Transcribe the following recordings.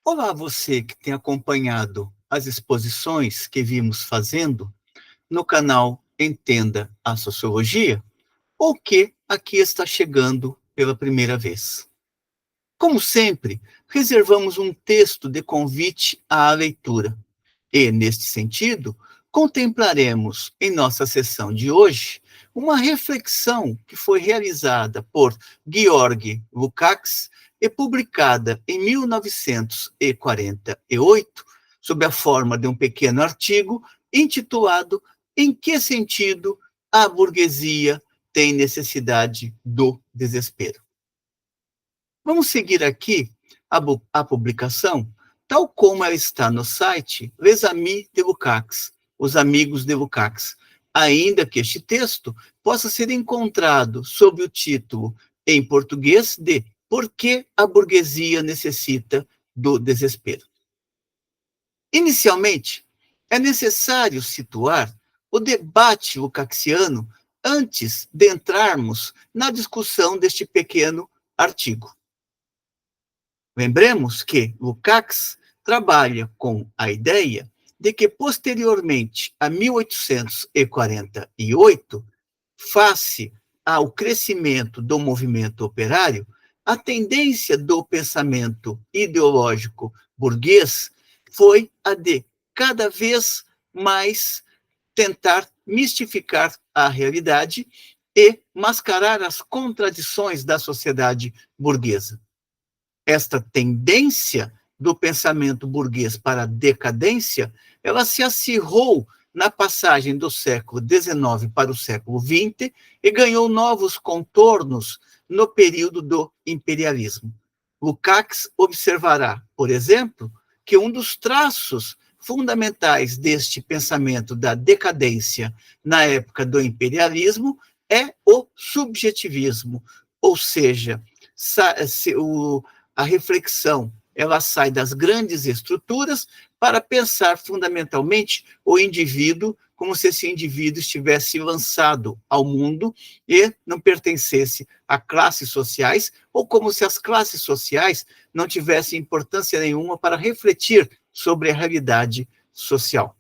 Olá, você que tem acompanhado as exposições que vimos fazendo no canal Entenda a Sociologia, ou que aqui está chegando pela primeira vez. Como sempre, reservamos um texto de convite à leitura e, neste sentido, contemplaremos em nossa sessão de hoje uma reflexão que foi realizada por Georg Lukács e publicada em 1948, sob a forma de um pequeno artigo intitulado Em que sentido a burguesia tem necessidade do desespero? Vamos seguir aqui a publicação, tal como ela está no site Les Amis de Lukács, Os Amigos de Lukács, ainda que este texto possa ser encontrado sob o título em português de Por que a burguesia necessita do desespero. Inicialmente, é necessário situar o debate lukácsiano antes de entrarmos na discussão deste pequeno artigo. Lembremos que Lukács trabalha com a ideia de que, posteriormente a 1848, face ao crescimento do movimento operário, a tendência do pensamento ideológico burguês foi a de cada vez mais tentar mistificar a realidade e mascarar as contradições da sociedade burguesa. Esta tendência do pensamento burguês para a decadência, ela se acirrou na passagem do século XIX para o século XX e ganhou novos contornos no período do imperialismo. Lukács observará, por exemplo, que um dos traços fundamentais deste pensamento da decadência na época do imperialismo é o subjetivismo, ou seja, a reflexão ela sai das grandes estruturas para pensar fundamentalmente o indivíduo como se esse indivíduo estivesse lançado ao mundo e não pertencesse a classes sociais, ou como se as classes sociais não tivessem importância nenhuma para refletir sobre a realidade social.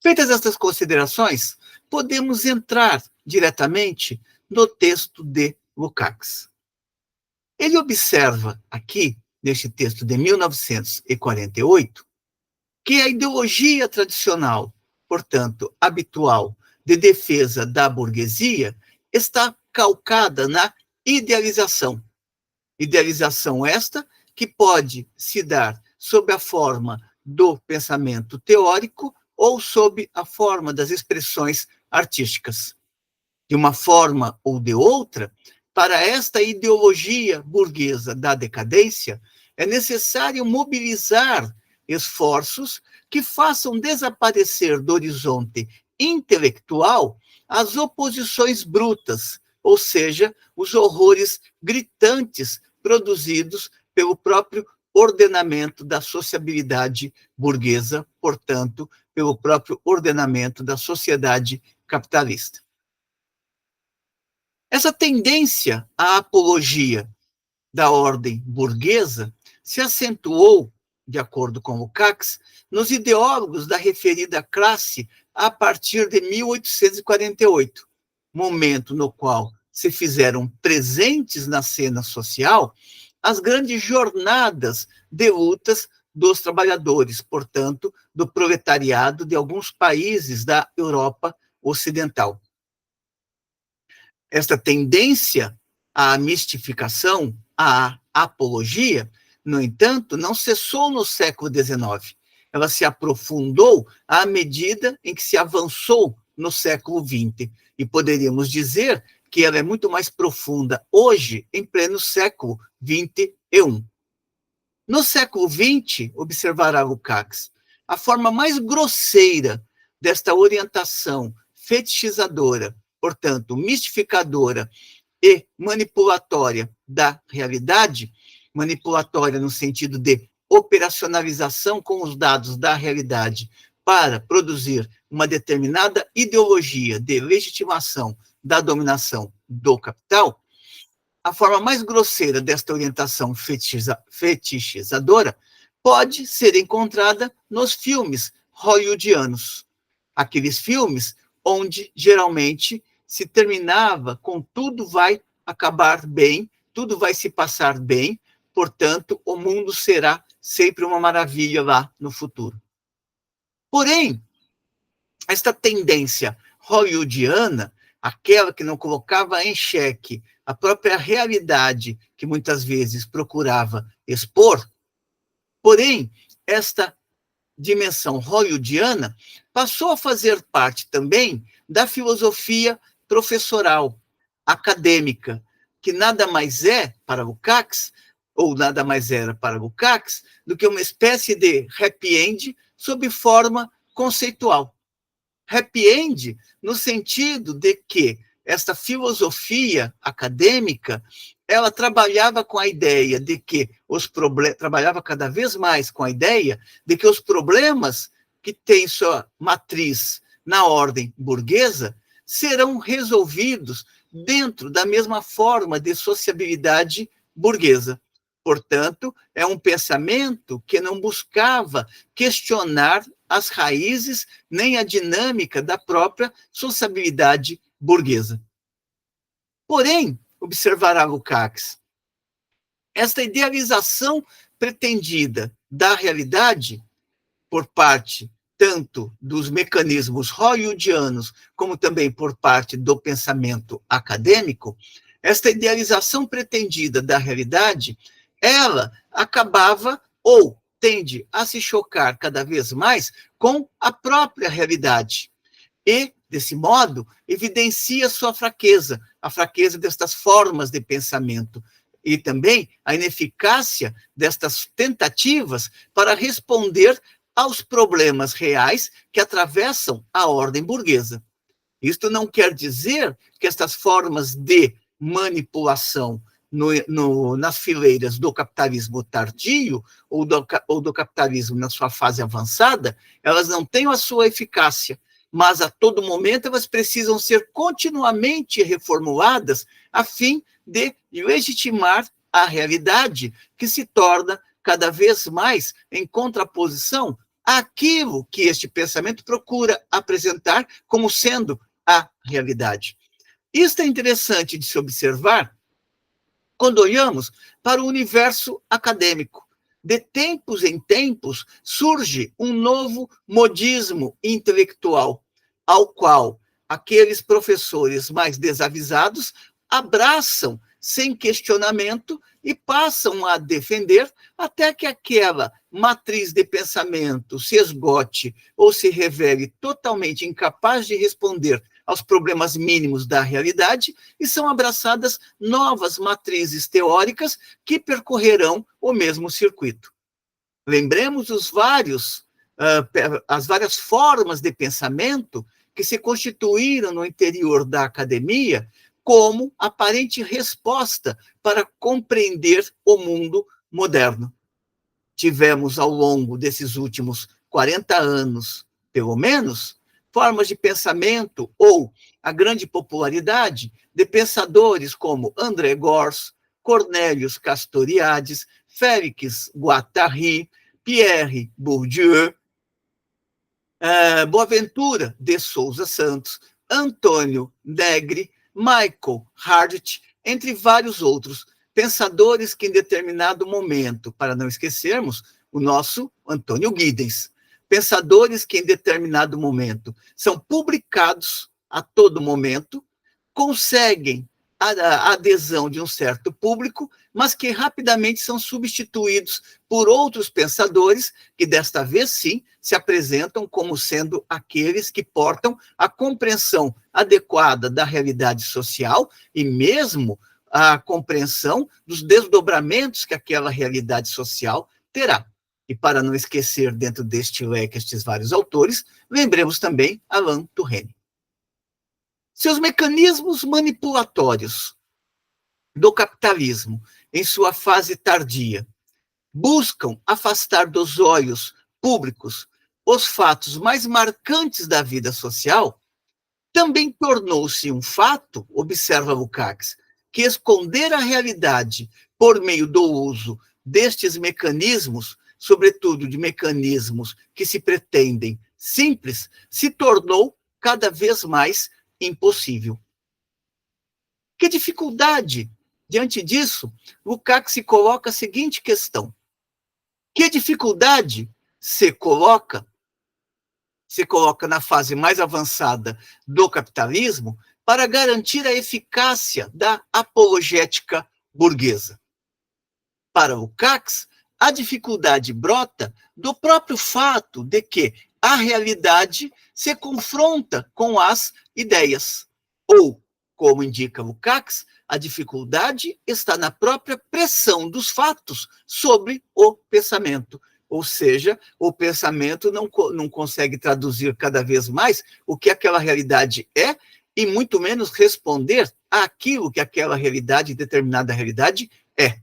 Feitas estas considerações, podemos entrar diretamente no texto de Lukács. Ele observa aqui, neste texto de 1948, que a ideologia tradicional, portanto, habitual, de defesa da burguesia, está calcada na idealização. Idealização esta que pode se dar sob a forma do pensamento teórico ou sob a forma das expressões artísticas. De uma forma ou de outra, para esta ideologia burguesa da decadência, é necessário mobilizar esforços que façam desaparecer do horizonte intelectual as oposições brutas, ou seja, os horrores gritantes produzidos pelo próprio ordenamento da sociabilidade burguesa, portanto, pelo próprio ordenamento da sociedade capitalista. Essa tendência à apologia da ordem burguesa se acentuou, de acordo com Lukács, nos ideólogos da referida classe a partir de 1848, momento no qual se fizeram presentes na cena social as grandes jornadas de lutas dos trabalhadores, portanto, do proletariado de alguns países da Europa Ocidental. Esta tendência à mistificação, à apologia, no entanto, não cessou no século XIX. Ela se aprofundou à medida em que se avançou no século XX. E poderíamos dizer que ela é muito mais profunda hoje, em pleno século XXI. No século XX, observará Lukács, a forma mais grosseira desta orientação fetichizadora, portanto, mistificadora e manipulatória da realidade, manipulatória no sentido de operacionalização com os dados da realidade para produzir uma determinada ideologia de legitimação da dominação do capital, a forma mais grosseira desta orientação fetichizadora pode ser encontrada nos filmes hollywoodianos. Aqueles filmes onde, geralmente, se terminava com tudo vai acabar bem, tudo vai se passar bem, portanto, o mundo será sempre uma maravilha lá no futuro. Porém, esta tendência hollywoodiana, aquela que não colocava em xeque a própria realidade que muitas vezes procurava expor, porém, esta dimensão hollywoodiana passou a fazer parte também da filosofia professoral, acadêmica, que nada mais é para Lukács, ou nada mais era para Lukács, do que uma espécie de happy end sob forma conceitual. Happy end no sentido de que esta filosofia acadêmica, ela trabalhava com a ideia de que trabalhava cada vez mais com a ideia de que os problemas que têm sua matriz na ordem burguesa serão resolvidos dentro da mesma forma de sociabilidade burguesa. Portanto, é um pensamento que não buscava questionar as raízes nem a dinâmica da própria sociabilidade burguesa. Porém, observará Lukács, esta idealização pretendida da realidade por parte tanto dos mecanismos hollywoodianos como também por parte do pensamento acadêmico, esta idealização pretendida da realidade, ela acabava ou tende a se chocar cada vez mais com a própria realidade. E, desse modo, evidencia sua fraqueza, a fraqueza destas formas de pensamento e também a ineficácia destas tentativas para responder aos problemas reais que atravessam a ordem burguesa. Isto não quer dizer que estas formas de manipulação nas fileiras do capitalismo tardio ou do capitalismo na sua fase avançada, elas não têm a sua eficácia, mas a todo momento elas precisam ser continuamente reformuladas a fim de legitimar a realidade que se torna cada vez mais em contraposição àquilo que este pensamento procura apresentar como sendo a realidade. Isto é interessante de se observar quando olhamos para o universo acadêmico. De tempos em tempos surge um novo modismo intelectual, ao qual aqueles professores mais desavisados abraçam sem questionamento e passam a defender até que aquela matriz de pensamento se esgote ou se revele totalmente incapaz de responder aos problemas mínimos da realidade e são abraçadas novas matrizes teóricas que percorrerão o mesmo circuito. Lembremos as várias formas de pensamento que se constituíram no interior da academia como aparente resposta para compreender o mundo moderno. Tivemos, ao longo desses últimos 40 anos, pelo menos, formas de pensamento ou a grande popularidade de pensadores como André Gorz, Cornelius Castoriadis, Félix Guattari, Pierre Bourdieu, Boaventura de Souza Santos, Antônio Negri, Michael Hardit, entre vários outros pensadores que em determinado momento, para não esquecermos, o nosso Antônio Giddens, pensadores que em determinado momento são publicados a todo momento, conseguem a adesão de um certo público, mas que rapidamente são substituídos por outros pensadores que, desta vez, sim, se apresentam como sendo aqueles que portam a compreensão adequada da realidade social e mesmo a compreensão dos desdobramentos que aquela realidade social terá. E para não esquecer, dentro deste leque, estes vários autores, lembremos também Alain Touraine. Seus mecanismos manipulatórios do capitalismo, em sua fase tardia, buscam afastar dos olhos públicos os fatos mais marcantes da vida social, também tornou-se um fato, observa Lukács, que esconder a realidade por meio do uso destes mecanismos, sobretudo de mecanismos que se pretendem simples, se tornou cada vez mais impossível. Que dificuldade! Diante disso, Lukács se coloca a seguinte questão: que dificuldade se coloca na fase mais avançada do capitalismo para garantir a eficácia da apologética burguesa? Para Lukács, a dificuldade brota do próprio fato de que a realidade se confronta com as ideias. Ou, como indica Lukács, a dificuldade está na própria pressão dos fatos sobre o pensamento. Ou seja, o pensamento não consegue traduzir cada vez mais o que aquela realidade é, e muito menos responder àquilo que aquela realidade, determinada realidade, é.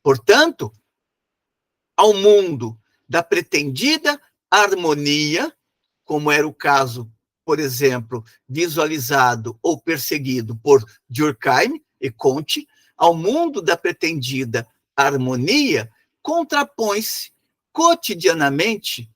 Portanto, ao mundo da pretendida harmonia, como era o caso, por exemplo, visualizado ou perseguido por Durkheim e Comte, ao mundo da pretendida harmonia, contrapõe-se cotidianamente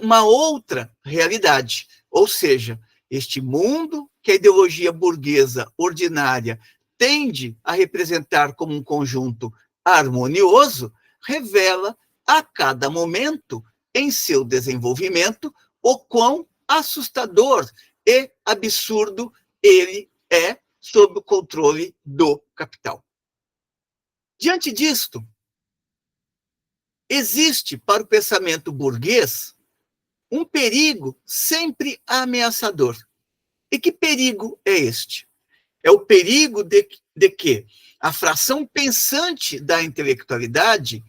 uma outra realidade, ou seja, este mundo que a ideologia burguesa ordinária tende a representar como um conjunto harmonioso, revela a cada momento em seu desenvolvimento o quão assustador e absurdo ele é sob o controle do capital. Diante disto, existe para o pensamento burguês um perigo sempre ameaçador. E que perigo é este? É o perigo de que a fração pensante da intelectualidade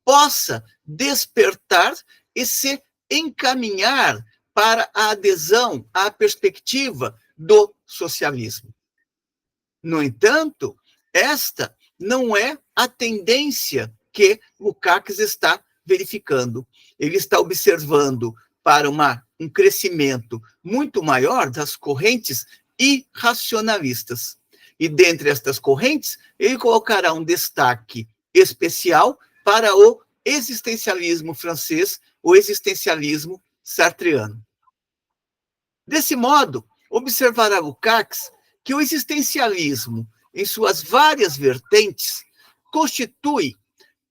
possa despertar e se encaminhar para a adesão à perspectiva do socialismo. No entanto, esta não é a tendência que Lukács está verificando. Ele está observando para um crescimento muito maior das correntes irracionalistas. E dentre estas correntes, ele colocará um destaque especial para o existencialismo francês, o existencialismo sartreano. Desse modo, observará Lukács que o existencialismo, em suas várias vertentes, constitui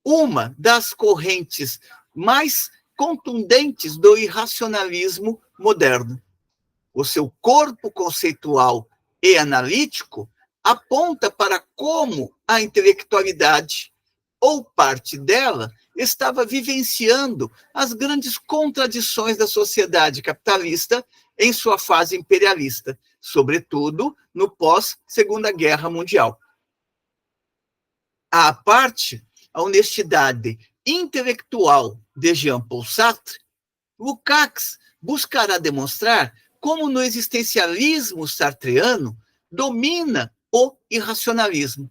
uma das correntes mais contundentes do irracionalismo moderno. O seu corpo conceitual e analítico aponta para como a intelectualidade, ou parte dela, estava vivenciando as grandes contradições da sociedade capitalista em sua fase imperialista, sobretudo no pós-Segunda Guerra Mundial. À parte a honestidade intelectual de Jean-Paul Sartre, Lukács buscará demonstrar como no existencialismo sartreano domina o irracionalismo.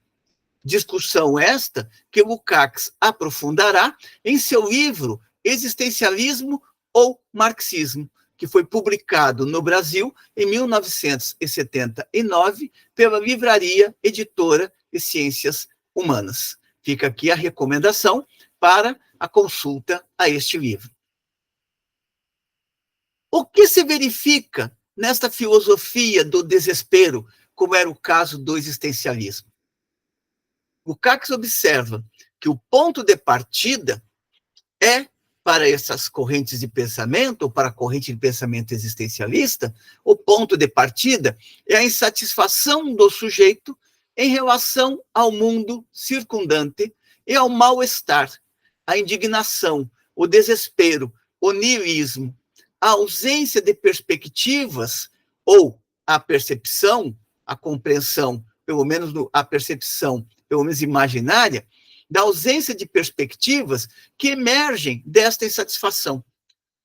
Discussão esta que Lukács aprofundará em seu livro Existencialismo ou Marxismo, que foi publicado no Brasil em 1979 pela Livraria Editora de Ciências Humanas. Fica aqui a recomendação para a consulta a este livro. O que se verifica nesta filosofia do desespero, como era o caso do existencialismo? Lukács observa que o ponto de partida é, para essas correntes de pensamento, ou para a corrente de pensamento existencialista, o ponto de partida é a insatisfação do sujeito em relação ao mundo circundante e ao mal-estar, a indignação, o desespero, o niilismo, a ausência de perspectivas ou a percepção, a compreensão, pelo menos a percepção, pelo menos imaginária, da ausência de perspectivas que emergem desta insatisfação.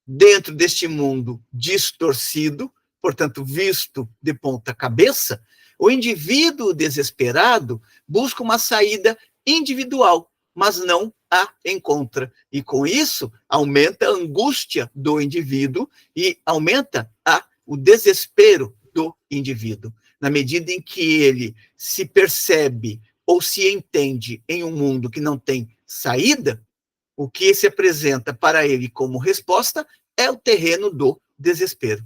Dentro deste mundo distorcido, portanto, visto de ponta cabeça, o indivíduo desesperado busca uma saída individual, mas não a encontra. E, com isso, aumenta a angústia do indivíduo e aumenta o desespero do indivíduo. na medida em que ele se percebe ou se entende em um mundo que não tem saída, o que se apresenta para ele como resposta é o terreno do desespero.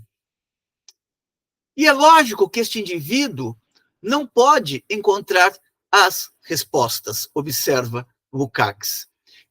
E é lógico que este indivíduo não pode encontrar as respostas, observa Lukács.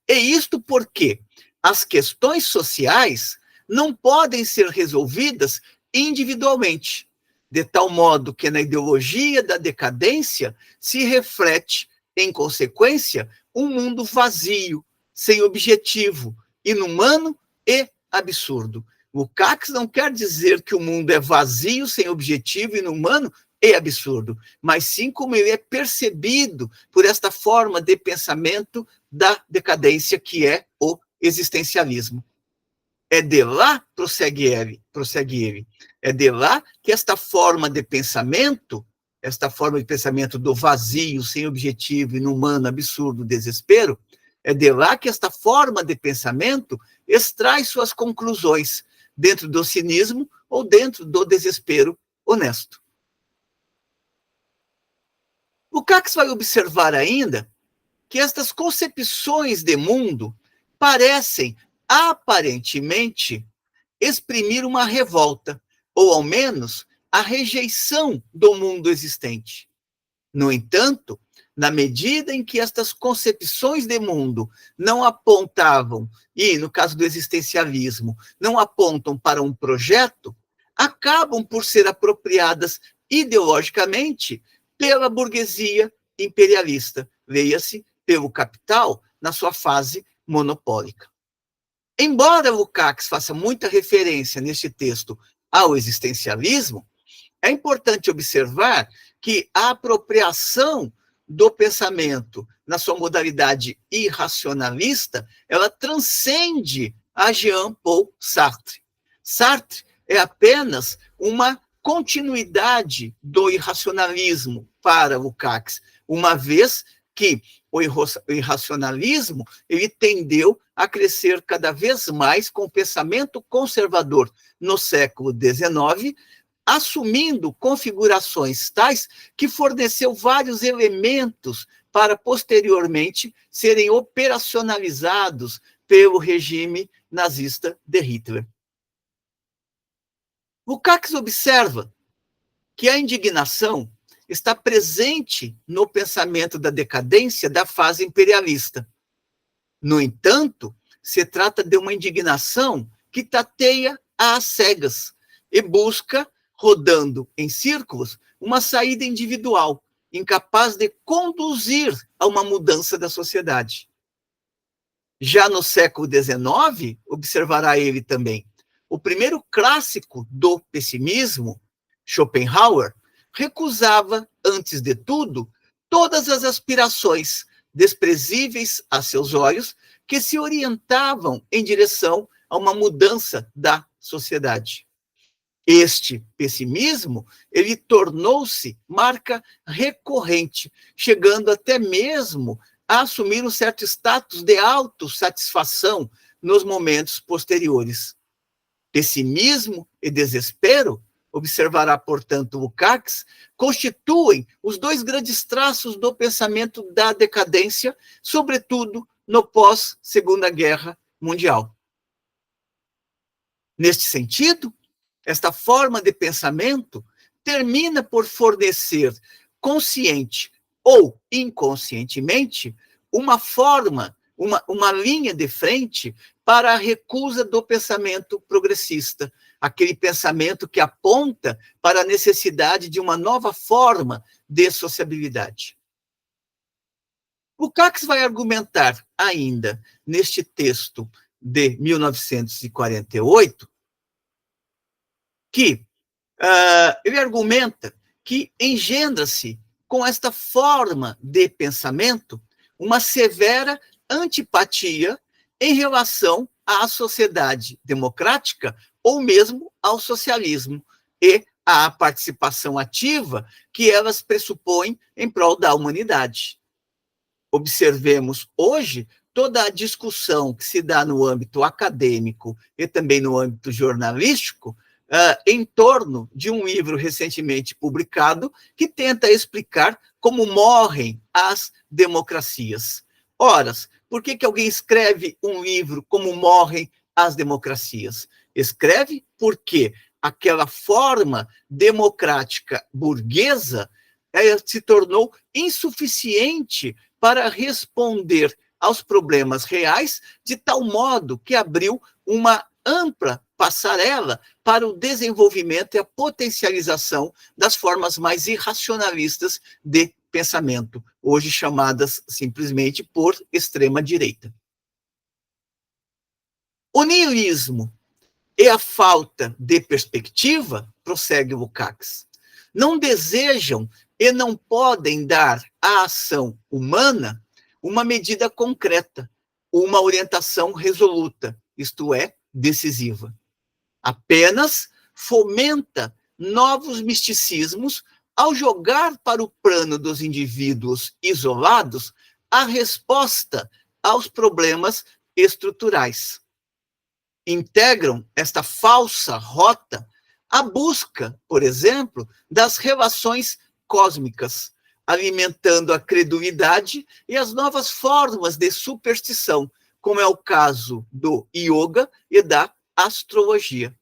E isto porque as questões sociais não podem ser resolvidas individualmente, de tal modo que na ideologia da decadência se reflete, em consequência, um mundo vazio, sem objetivo, inumano e absurdo. Lukács não quer dizer que o mundo é vazio, sem objetivo, inumano e absurdo, mas sim como ele é percebido por esta forma de pensamento da decadência que é o existencialismo. É de lá, prossegue ele, é de lá que esta forma de pensamento do vazio, sem objetivo, inumano, absurdo, desespero, é de lá que esta forma de pensamento extrai suas conclusões dentro do cinismo ou dentro do desespero honesto. Lukács vai observar ainda que estas concepções de mundo parecem, aparentemente, exprimir uma revolta, ou ao menos a rejeição do mundo existente. No entanto, na medida em que estas concepções de mundo não apontavam, e no caso do existencialismo, não apontam para um projeto, acabam por ser apropriadas ideologicamente pela burguesia imperialista, leia-se pelo capital na sua fase monopólica. Embora Lukács faça muita referência neste texto ao existencialismo, é importante observar que a apropriação do pensamento na sua modalidade irracionalista, ela transcende a Jean-Paul Sartre. Sartre é apenas uma continuidade do irracionalismo para Lukács, uma vez que o irracionalismo ele tendeu a crescer cada vez mais com o pensamento conservador no século XIX, assumindo configurações tais que forneceu vários elementos para posteriormente serem operacionalizados pelo regime nazista de Hitler. Lukács observa que a indignação está presente no pensamento da decadência da fase imperialista. No entanto, se trata de uma indignação que tateia às cegas e busca, rodando em círculos, uma saída individual, incapaz de conduzir a uma mudança da sociedade. Já no século XIX, observará ele também, o primeiro clássico do pessimismo, Schopenhauer, recusava, antes de tudo, todas as aspirações desprezíveis a seus olhos que se orientavam em direção a uma mudança da sociedade. Este pessimismo, ele tornou-se marca recorrente, chegando até mesmo a assumir um certo status de autossatisfação nos momentos posteriores. Pessimismo e desespero, observará, portanto, Lukács, constituem os dois grandes traços do pensamento da decadência, sobretudo no pós-Segunda Guerra Mundial. Neste sentido, esta forma de pensamento termina por fornecer, consciente ou inconscientemente, uma forma, uma linha de frente para a recusa do pensamento progressista, aquele pensamento que aponta para a necessidade de uma nova forma de sociabilidade. Lukács vai argumentar ainda neste texto de 1948 que ele argumenta que engendra-se com esta forma de pensamento uma severa antipatia em relação à sociedade democrática ou mesmo ao socialismo e à participação ativa que elas pressupõem em prol da humanidade. Observemos hoje toda a discussão que se dá no âmbito acadêmico e também no âmbito jornalístico em torno de um livro recentemente publicado que tenta explicar como morrem as democracias. Ora, por que alguém escreve um livro como morrem as democracias? Escreve porque aquela forma democrática burguesa se tornou insuficiente para responder aos problemas reais, de tal modo que abriu uma ampla passarela para o desenvolvimento e a potencialização das formas mais irracionalistas de pensamento, hoje chamadas simplesmente por extrema-direita. O niilismo e a falta de perspectiva, prossegue Lukács, não desejam e não podem dar à ação humana uma medida concreta, uma orientação resoluta, isto é, decisiva. Apenas fomenta novos misticismos ao jogar para o plano dos indivíduos isolados a resposta aos problemas estruturais. Integram esta falsa rota à busca, por exemplo, das relações cósmicas, alimentando a credulidade e as novas formas de superstição, como é o caso do yoga e da astrologia.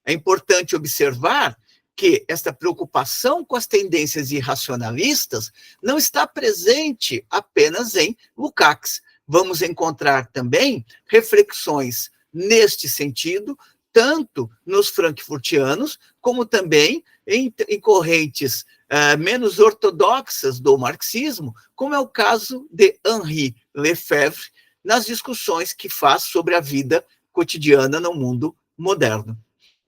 É importante observar que esta preocupação com as tendências irracionalistas não está presente apenas em Lukács. Vamos encontrar também reflexões neste sentido, tanto nos frankfurtianos, como também em correntes menos ortodoxas do marxismo, como é o caso de Henri Lefebvre, nas discussões que faz sobre a vida cotidiana no mundo moderno.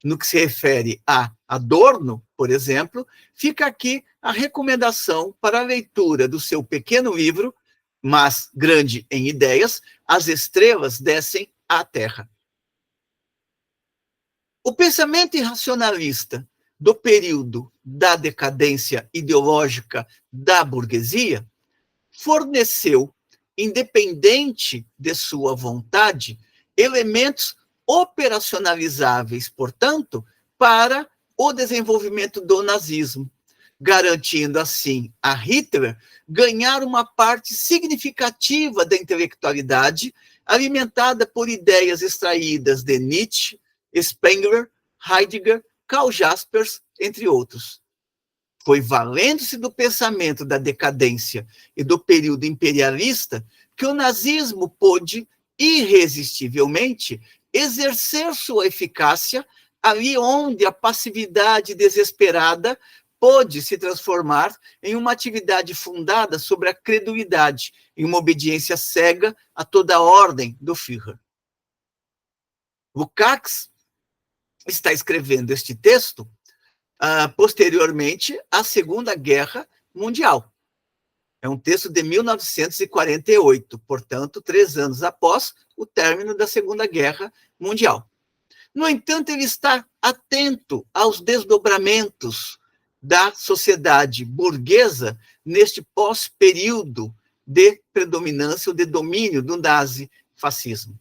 No que se refere a Adorno, por exemplo, fica aqui a recomendação para a leitura do seu pequeno livro, mas grande em ideias, As Estrelas Descem à Terra. O pensamento irracionalista do período da decadência ideológica da burguesia forneceu, independente de sua vontade, elementos operacionalizáveis, portanto, para o desenvolvimento do nazismo, garantindo assim a Hitler ganhar uma parte significativa da intelectualidade alimentada por ideias extraídas de Nietzsche, Spengler, Heidegger, Karl Jaspers, entre outros. Foi valendo-se do pensamento da decadência e do período imperialista que o nazismo pôde, irresistivelmente, exercer sua eficácia ali onde a passividade desesperada pôde se transformar em uma atividade fundada sobre a credulidade, em uma obediência cega a toda a ordem do Führer. Lukács está escrevendo este texto posteriormente à Segunda Guerra Mundial. É um texto de 1948, portanto, 3 anos após o término da Segunda Guerra Mundial. No entanto, ele está atento aos desdobramentos da sociedade burguesa neste pós-período de predominância ou de domínio do nazifascismo.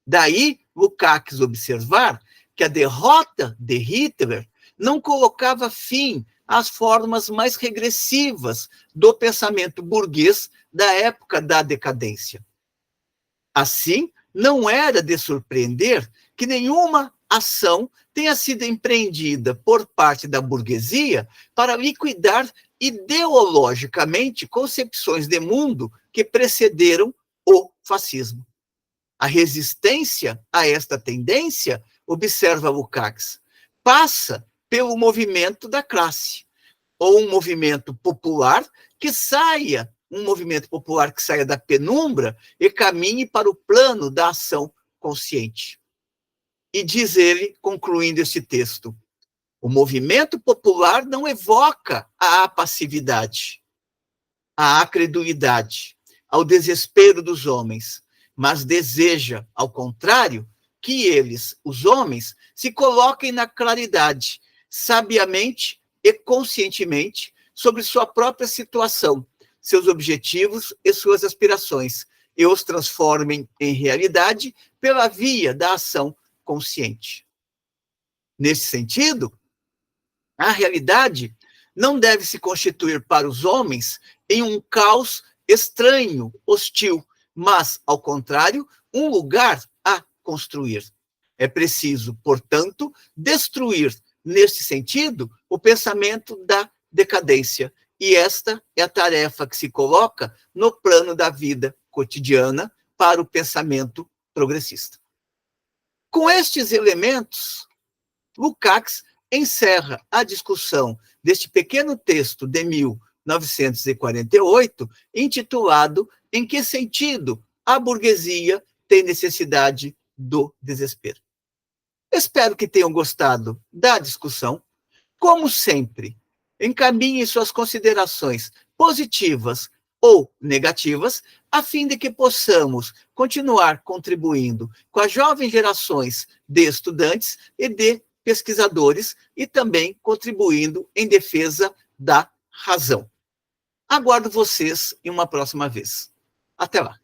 Daí, Lukács observar que a derrota de Hitler não colocava fim às formas mais regressivas do pensamento burguês da época da decadência. Assim, não era de surpreender que nenhuma ação tenha sido empreendida por parte da burguesia para liquidar ideologicamente concepções de mundo que precederam o fascismo. A resistência a esta tendência, observa Lukács, passa pelo movimento da classe, ou um movimento popular que saia da penumbra e caminhe para o plano da ação consciente. E diz ele, concluindo este texto, o movimento popular não evoca a passividade, a credulidade, ao desespero dos homens, mas deseja, ao contrário, que eles, os homens, se coloquem na claridade, sabiamente e conscientemente, sobre sua própria situação, seus objetivos e suas aspirações, e os transformem em realidade pela via da ação consciente. Nesse sentido, a realidade não deve se constituir para os homens em um caos estranho, hostil, mas, ao contrário, um lugar a construir. É preciso, portanto, destruir, neste sentido, o pensamento da decadência. E esta é a tarefa que se coloca no plano da vida cotidiana para o pensamento progressista. Com estes elementos, Lukács encerra a discussão deste pequeno texto de 1948, intitulado Em que sentido a burguesia tem necessidade do desespero? Espero que tenham gostado da discussão. Como sempre, encaminhe suas considerações positivas ou negativas, a fim de que possamos continuar contribuindo com as jovens gerações de estudantes e de pesquisadores e também contribuindo em defesa da razão. Aguardo vocês em uma próxima vez. Até lá.